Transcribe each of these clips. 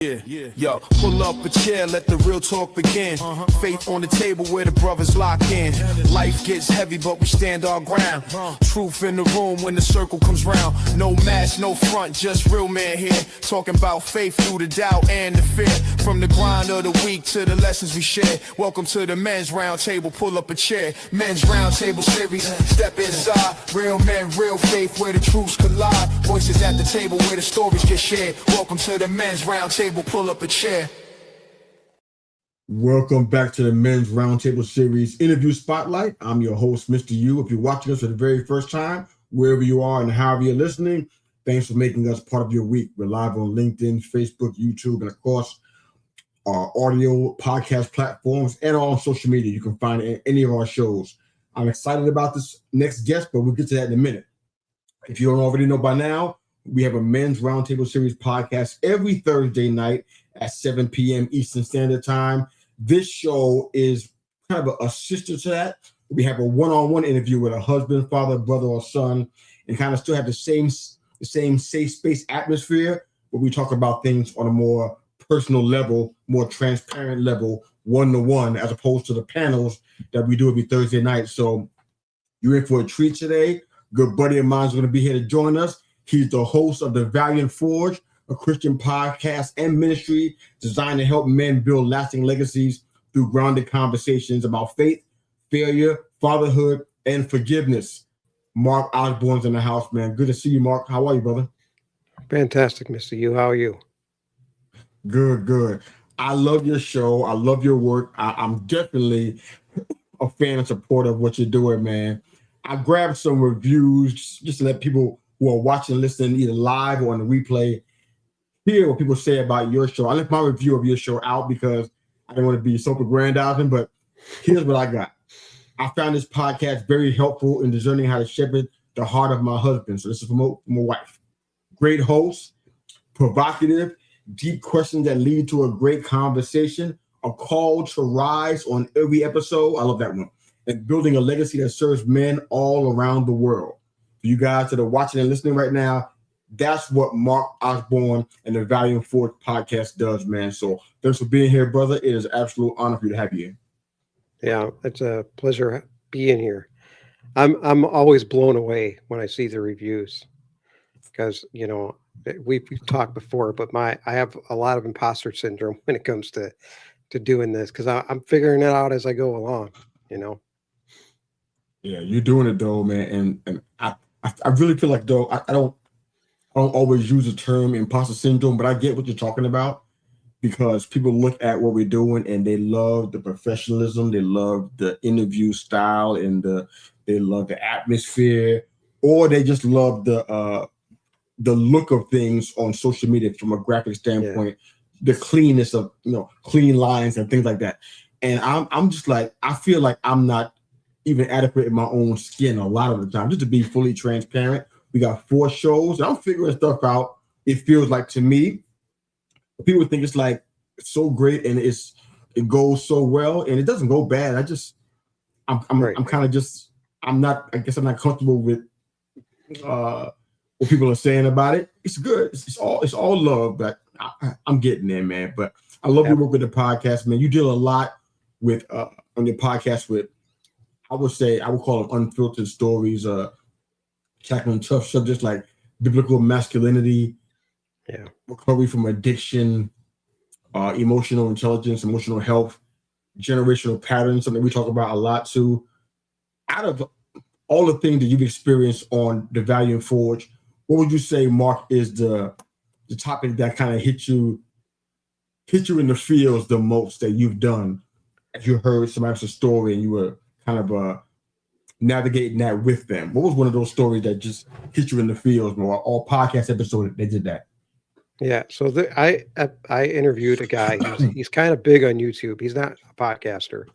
Yo, pull up a chair, let the real talk begin. Faith on the table where the brothers lock in. Life gets heavy, but we stand our ground. Truth in the room when the circle comes round. No mask, no front, just real man here. Talking about faith through the doubt and the fear. From the grind of the week to the lessons we share. Welcome to the men's round table, pull up a chair. Men's round table series, step inside. Real men, real faith where the truths collide. Voices at the table where the stories get shared. Welcome to the men's round table. Pull up a chair. Welcome back to the Men's Roundtable Series Interview Spotlight. I'm your host, Mr. U. If you're watching us for the very first time, wherever you are and however you're listening, thanks for making us part of your week. We're live on LinkedIn, Facebook, YouTube, and of course, our audio podcast platforms and on social media. You can find any of our shows. I'm excited about this next guest, but we'll get to that in a minute. If you don't already know by now, we have a Men's Roundtable Series podcast every Thursday night at 7 p.m. Eastern Standard Time. This show is kind of a sister to that. We have a one-on-one interview with a husband, father, brother, or son, and kind of still have the same safe space atmosphere, but we talk about things on a more personal level, more transparent level, one-to-one, as opposed to the panels that we do every Thursday night. So you're in for a treat today. Good buddy of mine is going to be here to join us. He's the host of the Valiant Forge, a Christian podcast and ministry designed to help men build lasting legacies through grounded conversations about faith, failure, fatherhood, and forgiveness. Mark Osborne's in the house, man. Good to see you, Mark. How are you, brother? Fantastic, Mr. U. How are you? Good. I love your show. I love your work. I'm definitely a fan and supporter of what you're doing, man. I grabbed some reviews just to let people who are watching, listening, either live or on the replay, hear what people say about your show. I left my review of your show out because I didn't want to be self-aggrandizing, but here's what I got. I found this podcast very helpful in discerning how to shepherd the heart of my husband. So this is from my wife. Great host, provocative, deep questions that lead to a great conversation, a call to rise on every episode. I love that one. And building a legacy that serves men all around the world. For you guys that are watching and listening right now, that's what Mark Osborne and the Valiant Forge podcast does, man. So thanks for being here, brother. It is an absolute honor for you to have you here. Yeah, it's a pleasure being here. I'm always blown away when I see the reviews because, you know, we've talked before, but I have a lot of imposter syndrome when it comes to doing this because I'm figuring it out as I go along, you know. Yeah, you're doing it though, man. And I really feel like though I don't always use the term imposter syndrome, but I get what you're talking about because people look at what we're doing and they love the professionalism, they love the interview style, and they love the atmosphere, or they just love the look of things on social media from a graphic standpoint, the cleanness of, you know, clean lines and things like that. And I'm just like, I feel like I'm not even adequate in my own skin a lot of the time. Just to be fully transparent, we got 4 shows. I'm figuring stuff out. It feels like to me, people think it's like so great and it goes so well, and it doesn't go bad. I'm kind of just I'm not comfortable with what people are saying about it. It's good. It's all love, but I'm getting there, man. But I love your work with the podcast, man. You deal a lot with on your podcast with, I would call them unfiltered stories, tackling tough subjects like biblical masculinity, recovery from addiction, emotional intelligence, emotional health, generational patterns, something we talk about a lot too. Out of all the things that you've experienced on the Valiant Forge, what would you say, Mark, is the topic that kind of hit you in the feels the most that you've done as you heard somebody else's story and you were kind of navigating that with them? What was one of those stories that just hit you in the feels more? All podcast episodes, they did that. Yeah. So I interviewed a guy. He's kind of big on YouTube. He's not a podcaster.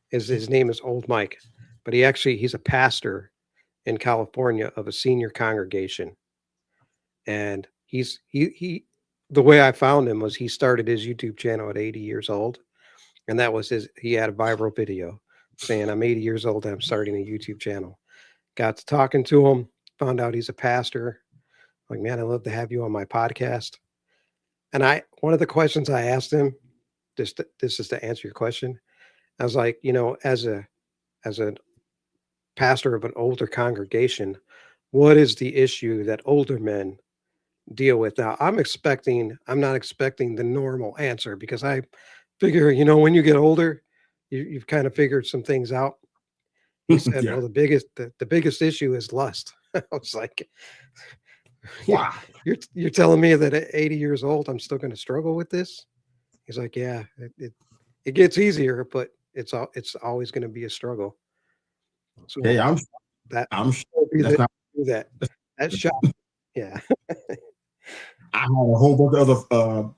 His name is Old Mike, but he's a pastor in California of a senior congregation. And he the way I found him was he started his YouTube channel at 80 years old. And that was he had a viral video saying, I'm 80 years old and I'm starting a YouTube channel. Got to talking to him, found out he's a pastor. Like, man, I'd love to have you on my podcast. And one of the questions I asked him, this is to answer your question. I was like, as a pastor of an older congregation, what is the issue that older men deal with? Now, I'm not expecting the normal answer, because I figure, when you get older, you've kind of figured some things out. He said, Yeah. well, the biggest issue is lust. I was like, Wow. you're telling me that at 80 years old, I'm still going to struggle with this? He's like, yeah, it gets easier, but it's always going to be a struggle. So Hey, that I'm sure be that's the, not. that shot. Yeah. I had a whole bunch of other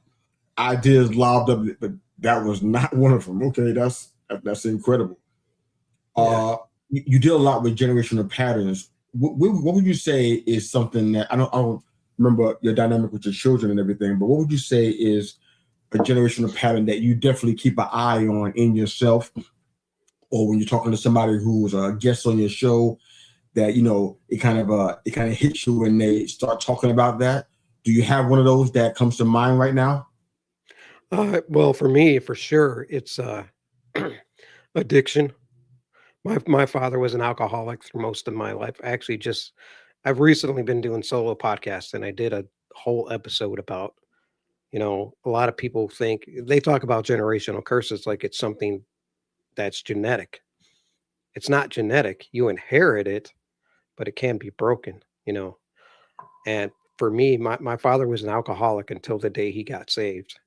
ideas lobbed up, but that was not one of them. Okay, that's incredible. Yeah. You deal a lot with generational patterns. What would you say is something that I don't remember your dynamic with your children and everything, but what would you say is a generational pattern that you definitely keep an eye on in yourself, or when you're talking to somebody who's a guest on your show, that it kind of hits you when they start talking about that? Do you have one of those that comes to mind right now? Well, for me, for sure, it's addiction. My father was an alcoholic through most of my life. I've recently been doing solo podcasts, and I did a whole episode about, a lot of people they talk about generational curses like it's something that's genetic. It's not genetic. You inherit it, but it can be broken. And for me, my father was an alcoholic until the day he got saved.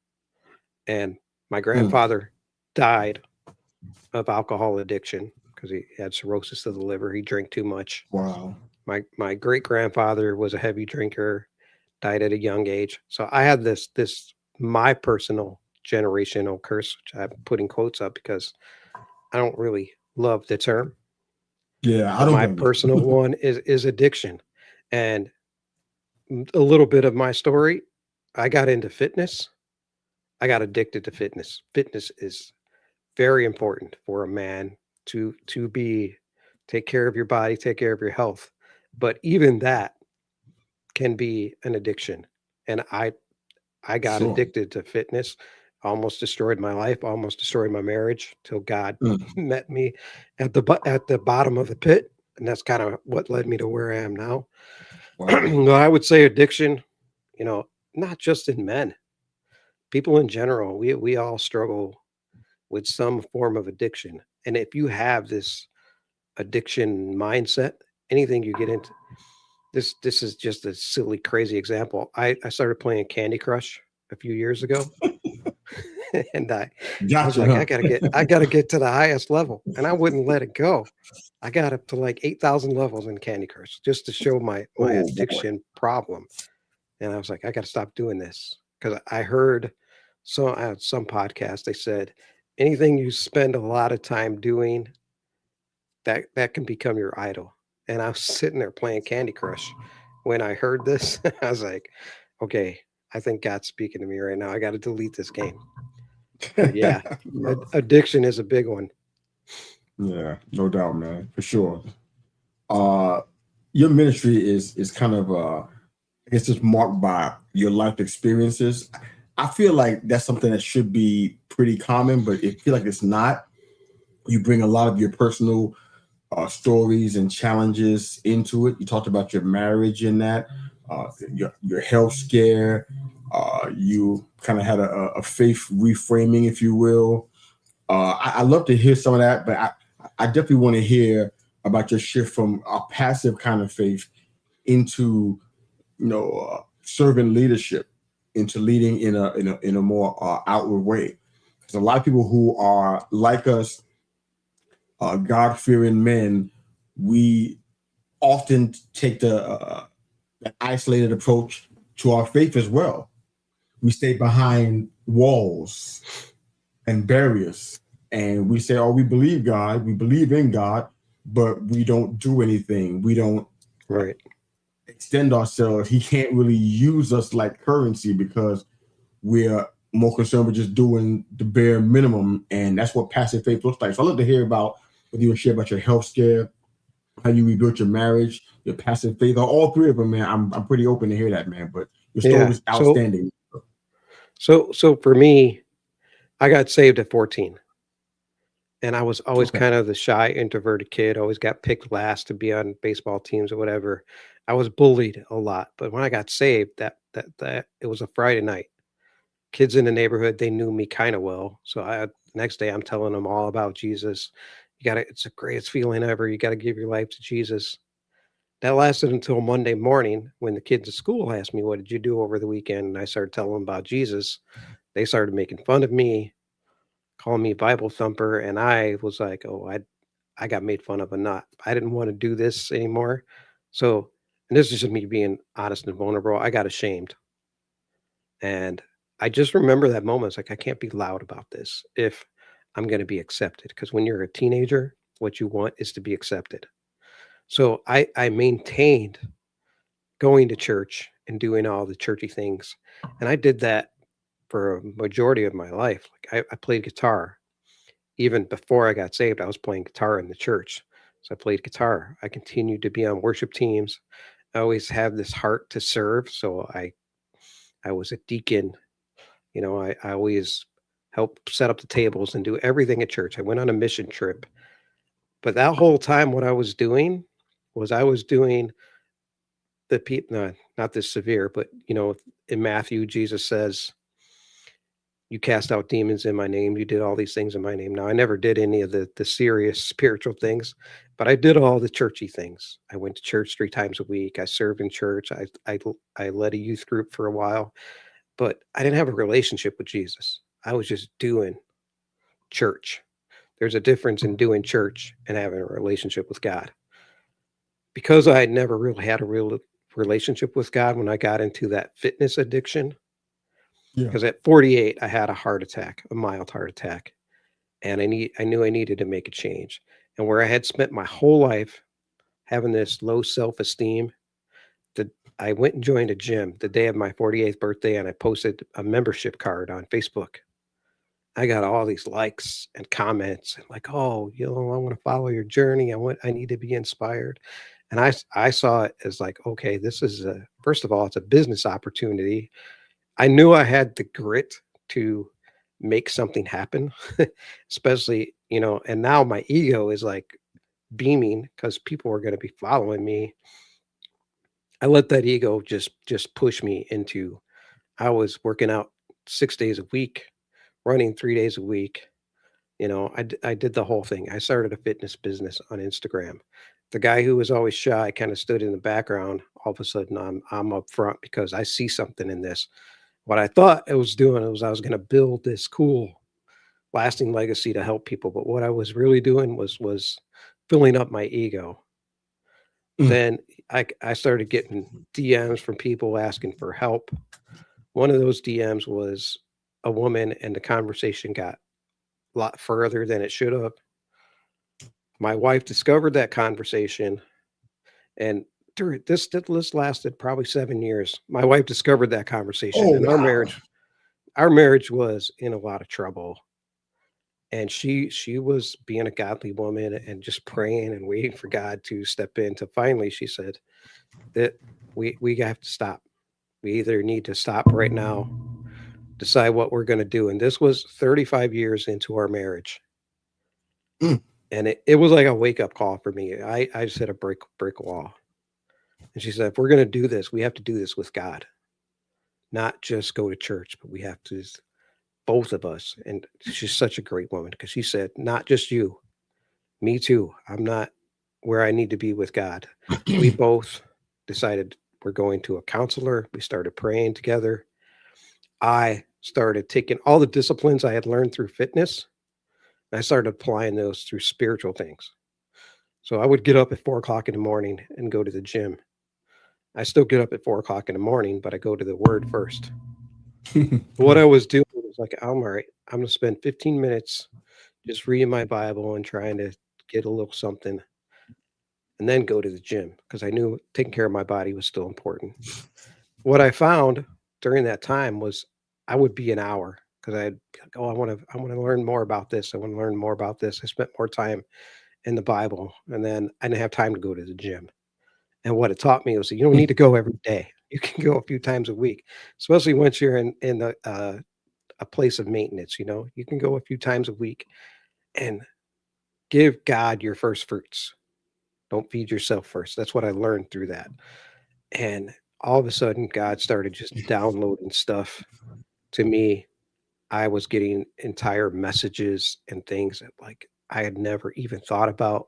And my Mm, grandfather died of alcohol addiction because he had cirrhosis of the liver. He drank too much. wow. My great grandfather was a heavy drinker, died at a young age. So I had this my personal generational curse, which I'm putting quotes up because I don't really love the term, Yeah, I but don't my blame you. personal one is addiction. And a little bit of my story, I got into fitness. I got addicted to fitness. Fitness is very important for a man to be take care of your body, take care of your health. But even that can be an addiction. And I got Sure. addicted to fitness, almost destroyed my life, almost destroyed my marriage till God Mm, met me at the bottom of the pit. And that's kind of what led me to where I am now. wow. Well, I would say addiction, not just in men, people in general, we all struggle with some form of addiction. And if you have this addiction mindset, anything you get into, this is just a silly, crazy example. I started playing Candy Crush a few years ago, and I was Gotcha, like, huh? I gotta get to the highest level, and I wouldn't let it go. I got up to like 8,000 levels in Candy Crush just to show my Oh boy. addiction problem. And I was like, I got to stop doing this because I heard some podcast they said anything you spend a lot of time doing that can become your idol. And I was sitting there playing Candy Crush when I heard this. I was like, okay, I think God's speaking to me right now. I got to delete this game. But yeah, addiction is a big one. Yeah, no doubt, man, for sure. Uh, your ministry is kind of I guess it's marked by your life experiences. I feel like that's something that should be pretty common, but I feel like it's not. You bring a lot of your personal stories and challenges into it. You talked about your marriage in that, your health scare. You kind of had a faith reframing, if you will. I love to hear some of that, but I definitely want to hear about your shift from a passive kind of faith into servant leadership, into leading in a more outward way. Because a lot of people who are like us, God fearing men, we often take the isolated approach to our faith as well. We stay behind walls and barriers, and we say, "Oh, we believe God, we believe in God," but we don't do anything. We don't Right. extend ourselves. He can't really use us like currency because we're more concerned with just doing the bare minimum, and that's what passive faith looks like. So I'd love to hear about what you would share about your health scare, how you rebuilt your marriage, your passive faith, all three of them, man. I'm pretty open to hear that, man. But your story Yeah. was outstanding. So for me, I got saved at 14. And I was always Okay. kind of the shy, introverted kid, always got picked last to be on baseball teams or whatever. I was bullied a lot, but when I got saved, that it was a Friday night. Kids in the neighborhood, they knew me kind of well. So next day I'm telling them all about Jesus. It's the greatest feeling ever. You got to give your life to Jesus. That lasted until Monday morning when the kids at school asked me, "What did you do over the weekend?" And I started telling them about Jesus. They started making fun of me, calling me Bible thumper, and I was like, "Oh, I got made fun of and not. I didn't want to do this anymore." So, and this is just me being honest and vulnerable. I got ashamed, and I just remember that moment. It's like I can't be loud about this if I'm going to be accepted. Because when you're a teenager, what you want is to be accepted. So I maintained going to church and doing all the churchy things, and I did that for a majority of my life. Like I played guitar even before I got saved. I was playing guitar in the church, so I played guitar. I continued to be on worship teams. I always have this heart to serve, so I was a deacon. I always helped set up the tables and do everything at church. I went on a mission trip, but that whole time, what I was doing was I was doing no, not this severe, but in Matthew, Jesus says, "You cast out demons in my name. You did all these things in my name." Now, I never did any of the serious spiritual things, but I did all the churchy things. I went to church 3 times a week. I served in church. I led a youth group for a while, but I didn't have a relationship with Jesus. I was just doing church. There's a difference in doing church and having a relationship with God. Because I had never really had a real relationship with God when I got into that fitness addiction, Yeah. because at 48 I had a heart attack, a mild heart attack, and I knew I needed to make a change. And where I had spent my whole life having this low self-esteem, that I went and joined a gym the day of my 48th birthday, and I posted a membership card on Facebook. I got all these likes and comments and like, "Oh, I want to follow your journey. I need to be inspired." And I saw it as like, okay, this is first of all, it's a business opportunity. I knew I had the grit to make something happen, especially, and now my ego is like beaming because people are going to be following me. I let that ego just push me into. I was working out 6 days a week, running 3 days a week. I did the whole thing. I started a fitness business on Instagram. The guy who was always shy kind of stood in the background. All of a sudden, I'm up front because I see something in this. What I thought I was doing was I was going to build this cool, lasting legacy to help people. But what I was really doing was filling up my ego. Mm. Then I started getting DMs from people asking for help. One of those DMs was a woman, and the conversation got a lot further than it should have. My wife discovered that conversation, and during this lasted probably 7 years. My wife discovered that conversation, Oh and wow. our marriage was in a lot of trouble. And she was being a godly woman and just praying and waiting for God to step in. To finally, she said that we have to stop. We either need to stop right now, decide what we're going to do. And this was 35 years into our marriage. Mm. And it was like a wake up call for me. I just hit a brick wall. And she said, if we're going to do this, we have to do this with God, not just go to church, but we have to, both of us. And she's such a great woman because she said, not just you, me too. I'm not where I need to be with God. We both decided we're going to a counselor. We started praying together. I started taking all the disciplines I had learned through fitness, and I started applying those through spiritual things. So I would get up at 4 o'clock in the morning and go to the gym. I still get up at 4 o'clock in the morning, but I go to the word first. What I was doing was like, I'm all right. I'm going to spend 15 minutes just reading my Bible and trying to get a little something, and then go to the gym because I knew taking care of my body was still important. What I found during that time was I would be an hour because I'd be like, oh, I want to learn more about this. I want to learn more about this. I spent more time in the Bible, and then I didn't have time to go to the gym. And what it taught me was that you don't need to go every day. You can go a few times a week, especially once you're in a place of maintenance. You can go a few times a week and give God your first fruits. Don't feed yourself first. That's what I learned through that. And all of a sudden, God started just downloading stuff to me. I was getting entire messages and things that like I had never even thought about.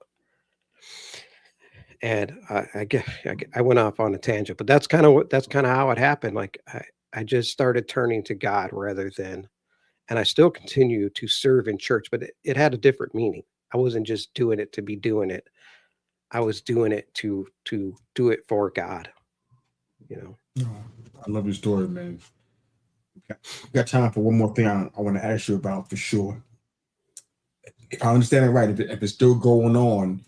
And I went off on a tangent, but that's kind of how it happened. Like I just started turning to God rather than, and I still continue to serve in church, but it had a different meaning. I wasn't just doing it to be doing it. I was doing it to do it for God. Oh, I love your story, man. We got time for one more thing I want to ask you about for sure. If I understand it right, if it's still going on,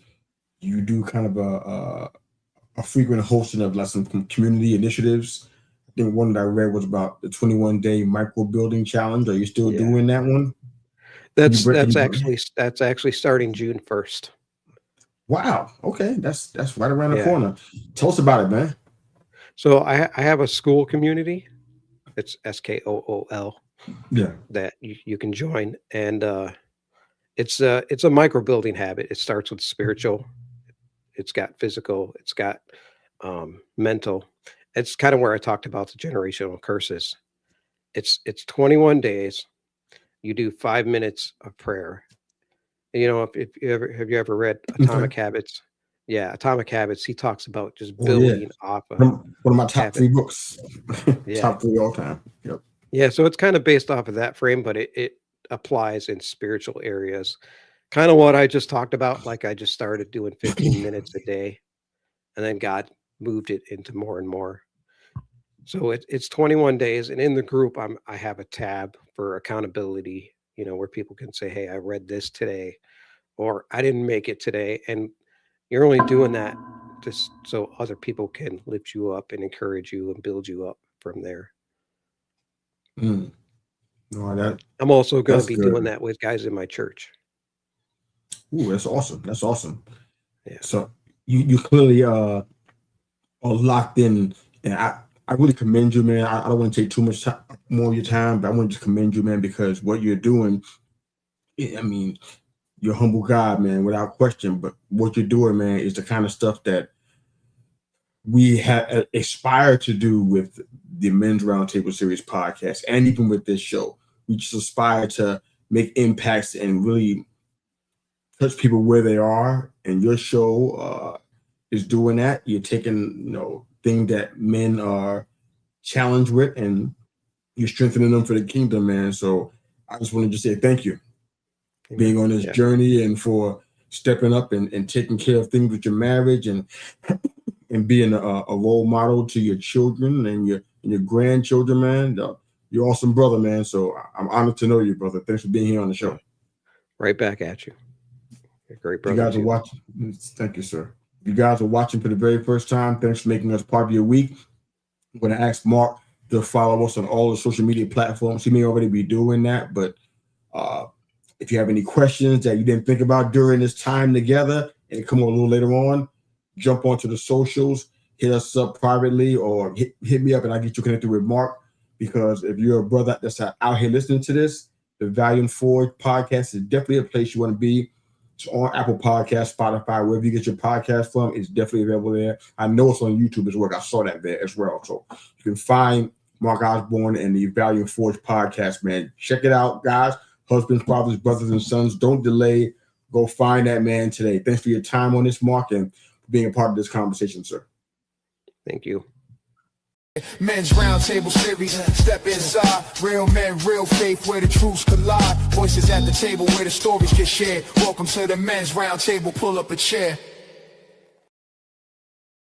you do kind of a frequent hosting of like some community initiatives. I think one that I read was about the 21-day micro building challenge. Are you still doing that one? That's actually starting June 1st. Wow. Okay, that's right around the corner. Tell us about it, man. So I have a school community. It's SKOOL. Yeah. That you can join, and it's a micro building habit. It starts with spiritual. It's got physical. It's got mental. It's kind of where I talked about the generational curses. It's 21 days. You do 5 minutes of prayer. If you ever read Atomic Habits? Yeah, Atomic Habits. He talks about just building off of one of my top 3 books. Top 3 all time. Yep. Yeah, so it's kind of based off of that frame, but it applies in spiritual areas. Kind of what I just talked about. Like I just started doing 15 minutes a day, and then God moved it into more and more. So it's 21 days, and in the group, I have a tab for accountability. Where people can say, "Hey, I read this today," or "I didn't make it today," and you're only doing that just so other people can lift you up and encourage you and build you up from there. No, I'm also going to be doing that with guys in my church. Ooh, that's awesome. That's awesome. Yeah. So you clearly are locked in, and I really commend you, man. I don't want to take too much more of your time, but I want to just commend you, man, because what you're doing, I mean, you're a humble guy, man, without question. But what you're doing, man, is the kind of stuff that we have aspire to do with the Men's Roundtable Series podcast, and even with this show. We just aspire to make impacts and really touch people where they are. And your show is doing that. You're taking, things that men are challenged with, and you're strengthening them for the kingdom, man. So I just want to just say thank you for being on this journey, and for stepping up and taking care of things with your marriage, and being a role model to your children and your grandchildren, man. You're awesome, brother, man. So I'm honored to know you, brother. Thanks for being here on the show. Right back at you. You're a great brother. You guys are watching. Thank you, sir. If you guys are watching for the very first time, thanks for making us part of your week. I'm going to ask Mark to follow us on all the social media platforms. He may already be doing that, but if you have any questions that you didn't think about during this time together and come on a little later on, jump onto the socials, hit us up privately, or hit me up and I'll get you connected with Mark. Because if you're a brother that's out here listening to this, the Valiant Forge podcast is definitely a place you want to be. It's on Apple Podcasts, Spotify, wherever you get your podcast from. It's definitely available there. I know it's on YouTube as well. I saw that there as well. So you can find Mark Osborne and the Valiant Forge podcast, man. Check it out, guys. Husbands, fathers, brothers, and sons. Don't delay. Go find that man today. Thanks for your time on this, Mark, and being a part of this conversation, sir. Thank you. Men's Roundtable Series, step inside. Real men, real faith, where the truths collide. Voices at the table where the stories get shared. Welcome to the Men's Roundtable, pull up a chair.